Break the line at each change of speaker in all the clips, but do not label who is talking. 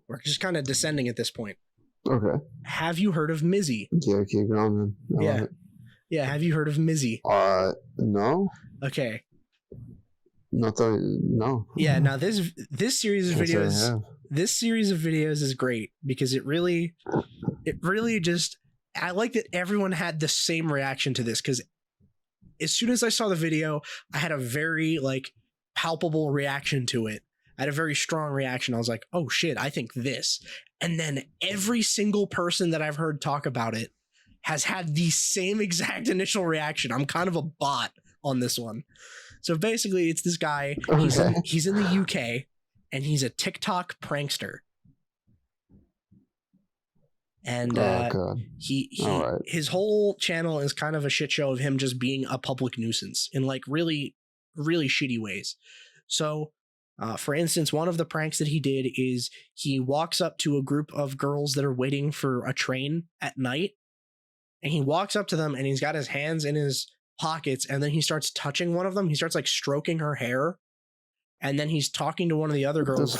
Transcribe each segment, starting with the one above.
We're just kind of descending at this point.
Okay.
Have you heard of Mizzy?
Yeah, keep going, man. I love it.
Yeah, have you heard of Mizzy?
No.
Okay.
No.
Yeah, now this series of videos, is great because it really just, I like that everyone had the same reaction to this, because as soon as I saw the video, I had a very like palpable reaction to it. I had a very strong reaction. I was like, oh shit, I think this. And then every single person that I've heard talk about it has had the same exact initial reaction. I'm kind of a bot on this one. So basically it's this guy, he's in the UK and he's a TikTok prankster. And his whole channel is kind of a shit show of him just being a public nuisance in like really, really shitty ways. So for instance, one of the pranks that he did is he walks up to a group of girls that are waiting for a train at night, and he walks up to them and he's got his hands in his pockets, and then he starts touching one of them. He starts like stroking her hair, and then he's talking to one of the other girls,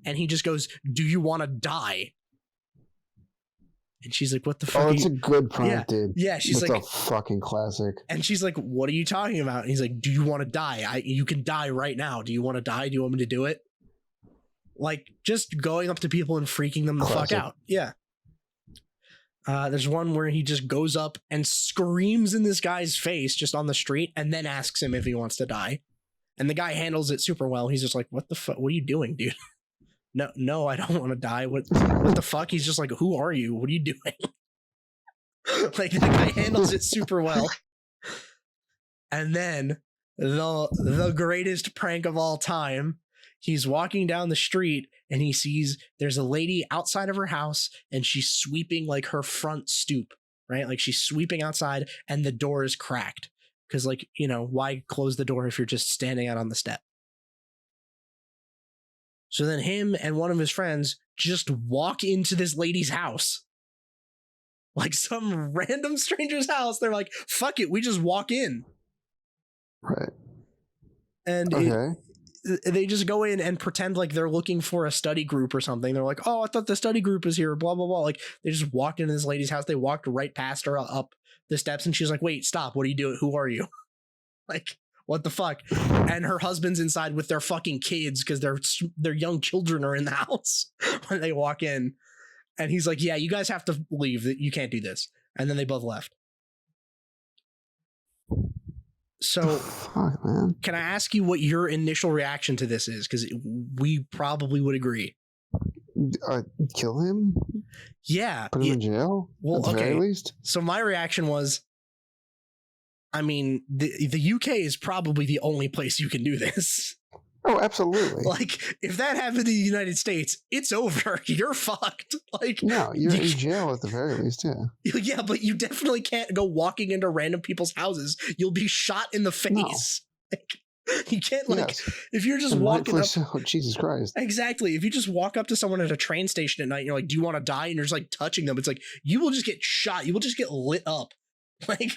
and he just goes, "Do you want to die?" And she's like, "What the fuck?"
Oh, it's a good prank, dude.
Yeah, she's
like
a
fucking classic.
And she's like, "What are you talking about?" And he's like, "Do you want to die? You can die right now. Do you want to die? Do you want me to do it?" Like just going up to people and freaking them the fuck out. Yeah. There's one where he just goes up and screams in this guy's face just on the street, and then asks him if he wants to die. And the guy handles it super well. He's just like, "What the fuck? What are you doing, dude?" No, I don't want to die. What the fuck? He's just like, "Who are you? What are you doing?" Like the guy handles it super well. And then the greatest prank of all time, he's walking down the street and he sees there's a lady outside of her house and she's sweeping like her front stoop, right? Like she's sweeping outside and the door is cracked. Because like, you know, why close the door if you're just standing out on the step? So then him and one of his friends just walk into this lady's house. Like some random stranger's house. They're like, fuck it, we just walk in.
Right.
And they just go in and pretend like they're looking for a study group or something. They're like, "Oh, I thought the study group is here, blah, blah, blah." Like they just walked into this lady's house. They walked right past her up the steps and she's like, "Wait, stop. What are you doing? Who are you?" Like, what the fuck? And her husband's inside with their fucking kids because their young children are in the house when they walk in. And he's like, "Yeah, you guys have to leave. You can't do this." And then they both left. So,
fuck, man.
Can I ask you what your initial reaction to this is? Because we probably would agree.
Kill him?
Yeah.
Put him in jail?
Well,
at the very least?
So my reaction was, I mean, the UK is probably the only place you can do this.
Oh, absolutely.
Like, if that happened in the United States, it's over. You're fucked. Like,
no, you're in jail at the very least, yeah.
Yeah, but you definitely can't go walking into random people's houses. You'll be shot in the face. No. Like, you can't, like, if you're just walking up.
So, Jesus Christ.
Exactly. If you just walk up to someone at a train station at night and you're like, "Do you want to die?" And you're just like touching them, it's like, you will just get shot. You will just get lit up. Like,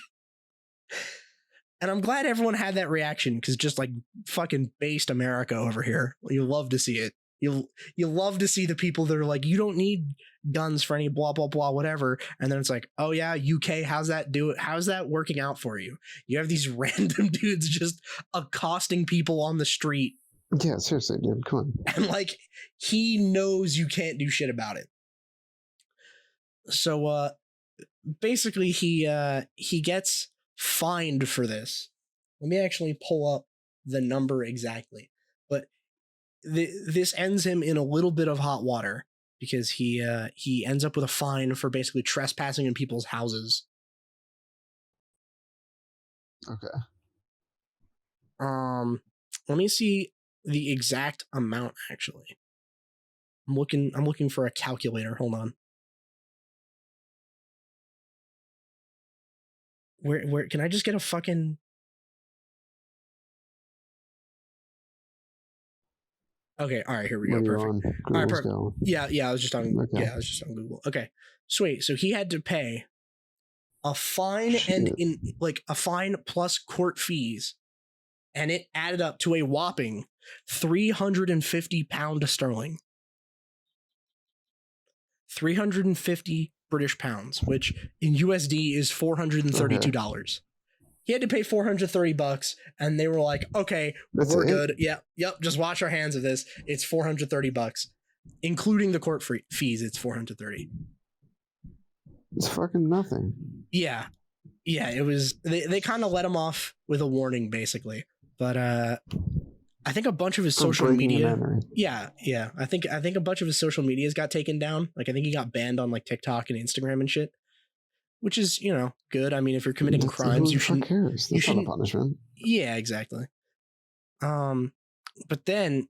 and I'm glad everyone had that reaction because just like fucking based America over here. You love to see it. You love to see the people that are like, "You don't need guns for any blah, blah, blah, whatever." And then it's like, "Oh yeah, UK, how's that working out for you?" You have these random dudes just accosting people on the street.
Yeah, seriously, dude, come on.
And like, he knows you can't do shit about it. So basically he gets fined for this. Let me actually pull up the number exactly. But this ends him in a little bit of hot water because he ends up with a fine for basically trespassing in people's houses.
Okay.
Let me see the exact amount actually. I'm looking for a calculator. Hold on. Where can I just get a fucking... Okay, all right, here we go. Perfect. All right, perfect. Yeah, I was just on Google. Okay, sweet. So he had to pay a fine and a fine plus court fees, and it added up to a whopping £350 sterling. 350 British pounds, which in USD is $432. He had to pay $430, and they were like, okay, we're good. Yeah, yep, just wash our hands of this. It's $430, including the court fees. It's $430.
It's fucking nothing.
Yeah, it was. They kind of let him off with a warning, basically. But I think a bunch of his social media. Yeah. I think a bunch of his social medias got taken down. Like I think he got banned on like TikTok and Instagram and shit. Which is, good. I mean, if you're committing crimes, you shouldn't.
Cares? That's not a punishment.
Yeah, exactly. But then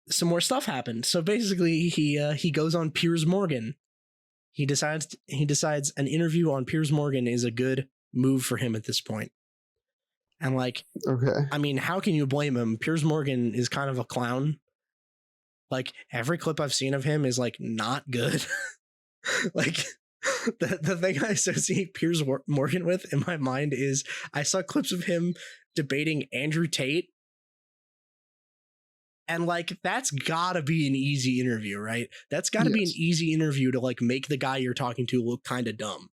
some more stuff happened. So basically, he goes on Piers Morgan. He decides an interview on Piers Morgan is a good move for him at this point. And like,
okay.
I mean, how can you blame him? Piers Morgan is kind of a clown. Like every clip I've seen of him is like not good. Like. The thing I associate Piers Morgan with in my mind is I saw clips of him debating Andrew Tate. And like, that's gotta be an easy interview, right? That's gotta be an easy interview to like make the guy you're talking to look kind of dumb.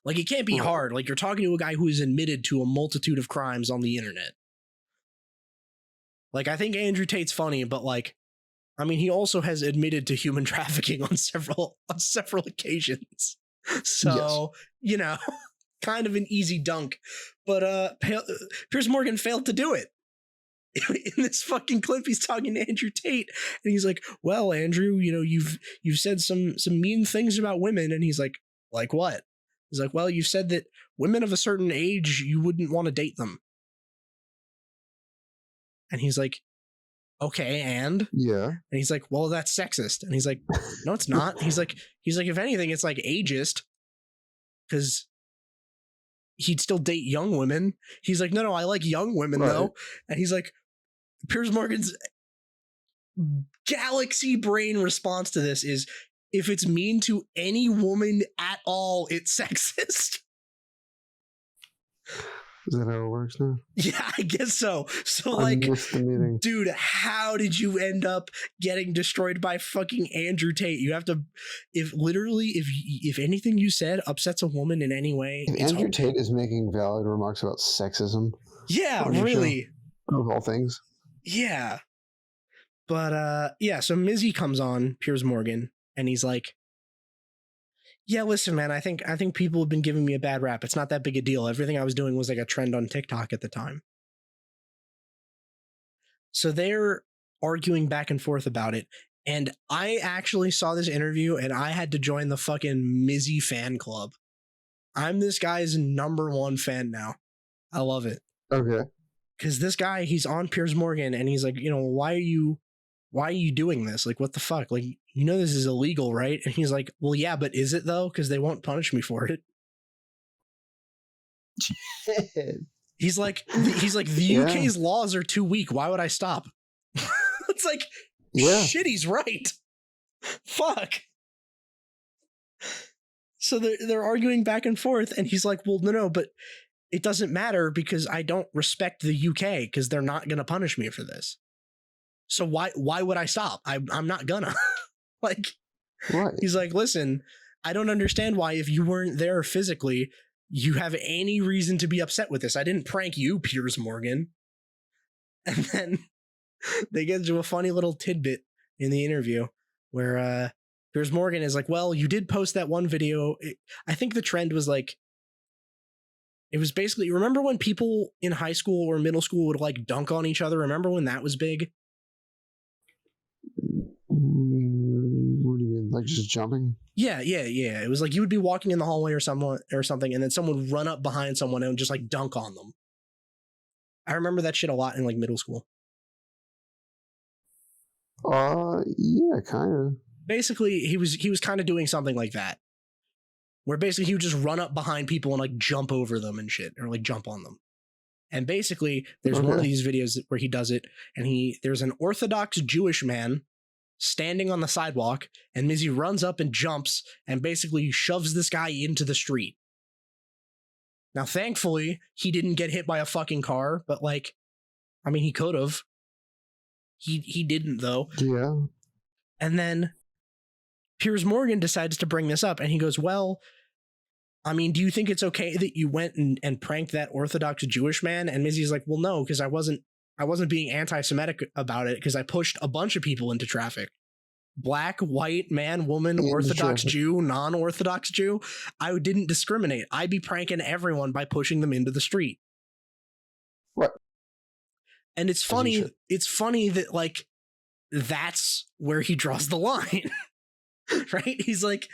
Like it can't be hard. Like you're talking to a guy who is admitted to a multitude of crimes on the internet. Like I think Andrew Tate's funny, but like, I mean, he also has admitted to human trafficking on several occasions. So, kind of an easy dunk. But Piers Morgan failed to do it. In this fucking clip, he's talking to Andrew Tate, and he's like, "Well, Andrew, you've said some mean things about women," and he's like what? He's like, "Well, you've said that women of a certain age, you wouldn't want to date them." And he's like, okay, and he's like, well, that's sexist. And he's like, no, it's not. He's like, if anything, it's like ageist, because he'd still date young women. He's like, no, I like young women though. And he's like, Piers Morgan's galaxy brain response to this is, if it's mean to any woman at all, it's sexist.
Is that how it works now?
Yeah, I guess so. So like, dude, how did you end up getting destroyed by fucking Andrew Tate? You have to, if anything you said upsets a woman in any way.
If Andrew Tate is making valid remarks about sexism.
Yeah, really.
Of all things.
Yeah. But so Mizzy comes on, Piers Morgan, and he's like, yeah, listen, man, I think people have been giving me a bad rap. It's not that big a deal. Everything I was doing was like a trend on TikTok at the time. So they're arguing back and forth about it. And I actually saw this interview and I had to join the fucking Mizzy fan club. I'm this guy's #1 fan now. I love it.
Okay.
Because this guy, he's on Piers Morgan and he's like, why are you doing this? Like, what the fuck? Like, this is illegal, right? And he's like, well, yeah, but is it though? Because they won't punish me for it. He's like, the UK's laws are too weak. Why would I stop? It's like, shit, he's right. Fuck. So they're arguing back and forth, and he's like, well, no, but it doesn't matter because I don't respect the UK because they're not going to punish me for this. So why would I stop? I'm not gonna. Like, right. He's like, listen, I don't understand why if you weren't there physically, you have any reason to be upset with this. I didn't prank you, Piers Morgan. And then they get into a funny little tidbit in the interview where Piers Morgan is like, well, you did post that one video. I think the trend was like, it was basically, remember when people in high school or middle school would like dunk on each other? Remember when that was big?
What do you mean? Like just jumping?
Yeah. It was like you would be walking in the hallway or something, and then someone would run up behind someone and just like dunk on them. I remember that shit a lot in like middle school.
Yeah, kind of.
Basically, he was kind of doing something like that, where basically he would just run up behind people and like jump over them and shit, or like jump on them. And basically, there's one of these videos where he does it, and there's an Orthodox Jewish man standing on the sidewalk, and Mizzy runs up and jumps and basically shoves this guy into the street. Now, thankfully, he didn't get hit by a fucking car, but like, I mean, he could have. He didn't though.
Yeah.
And then Piers Morgan decides to bring this up, and he goes, well, I mean, do you think it's okay that you went and pranked that Orthodox Jewish man? And Mizzy's like, well, no, because I wasn't being anti-Semitic about it, because I pushed a bunch of people into traffic. Black, white, man, woman, Orthodox Jew, non-Orthodox Jew. I didn't discriminate. I'd be pranking everyone by pushing them into the street.
Right.
And it's funny that, like, that's where he draws the line. Right? He's like,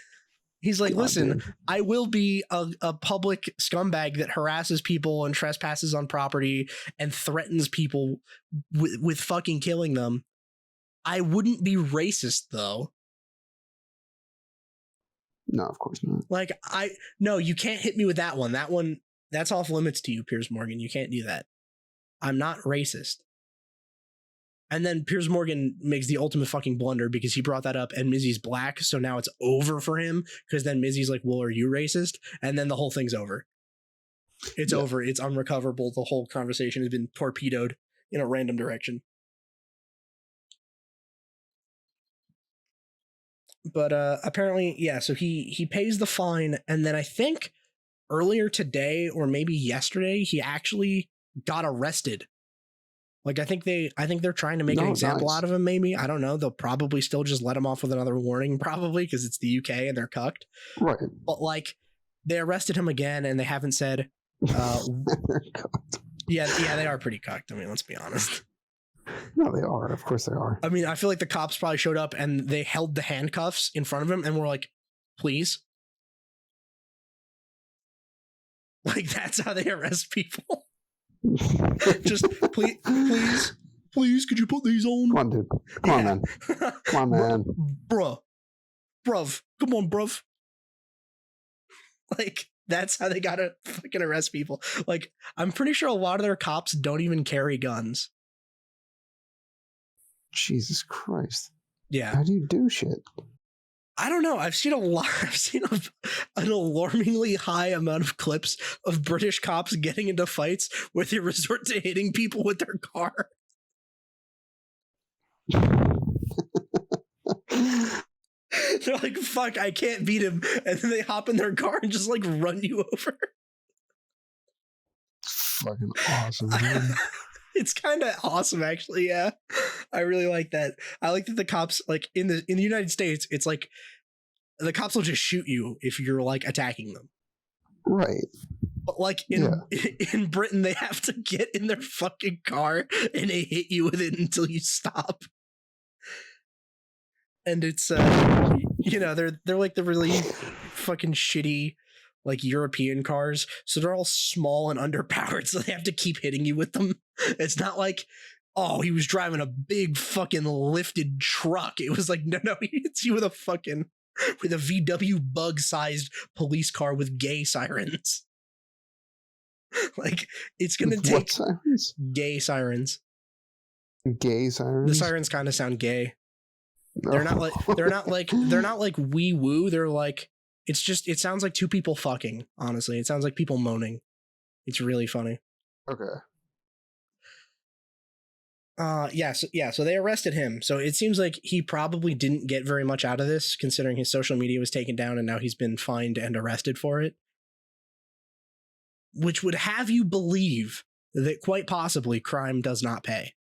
listen, I will be a public scumbag that harasses people and trespasses on property and threatens people with fucking killing them. I wouldn't be racist, though.
No, of course not.
Like, no, you can't hit me with that one. That one, that's off limits to you, Piers Morgan. You can't do that. I'm not racist. And then Piers Morgan makes the ultimate fucking blunder because he brought that up and Mizzy's black, so now it's over for him, because then Mizzy's like, well, are you racist? And then the whole thing's over. It's over. It's unrecoverable. The whole conversation has been torpedoed in a random direction. But apparently, yeah, so he pays the fine, and then I think earlier today or maybe yesterday, he actually got arrested. Like, I think they're trying to make an example out of him, maybe. I don't know. They'll probably still just let him off with another warning, probably, because it's the UK and they're cucked.
Right.
But, like, they arrested him again, and they haven't said... yeah, they are pretty cucked. I mean, let's be honest.
No, they are. Of course they are.
I mean, I feel like the cops probably showed up and they held the handcuffs in front of him and were like, please. Like, that's how they arrest people. Just, please, could you put these on?
Come on, dude. Come on, man. Come on, man.
Bruv. Come on, bruv. Like, that's how they gotta fucking arrest people. Like, I'm pretty sure a lot of their cops don't even carry guns.
Jesus Christ.
Yeah.
How do you do shit?
I don't know. I've seen an alarmingly high amount of clips of British cops getting into fights where they resort to hitting people with their car. They're like, fuck, I can't beat him. And then they hop in their car and just, like, run you over.
Fucking awesome, man.
It's kind of awesome, actually. Yeah, I really like that. I like that the cops, like, in the United States, it's like the cops will just shoot you if you're, like, attacking them.
Right.
But, like, in Britain, they have to get in their fucking car and they hit you with it until you stop. And it's you know, they're like the really fucking shitty, like, European cars, so they're all small and underpowered, so they have to keep hitting you with them. It's not like, oh, he was driving a big fucking lifted truck. It was like, no, he hits you with a VW bug-sized police car with gay sirens. Like, it's gonna take
what sirens?
Gay sirens.
Gay sirens?
The sirens kind of sound gay. They're not like wee woo. They're like, it sounds like two people fucking, honestly. It sounds like people moaning. It's really funny.
Okay.
So they arrested him. So it seems like he probably didn't get very much out of this, considering his social media was taken down and now he's been fined and arrested for it. Which would have you believe that quite possibly crime does not pay.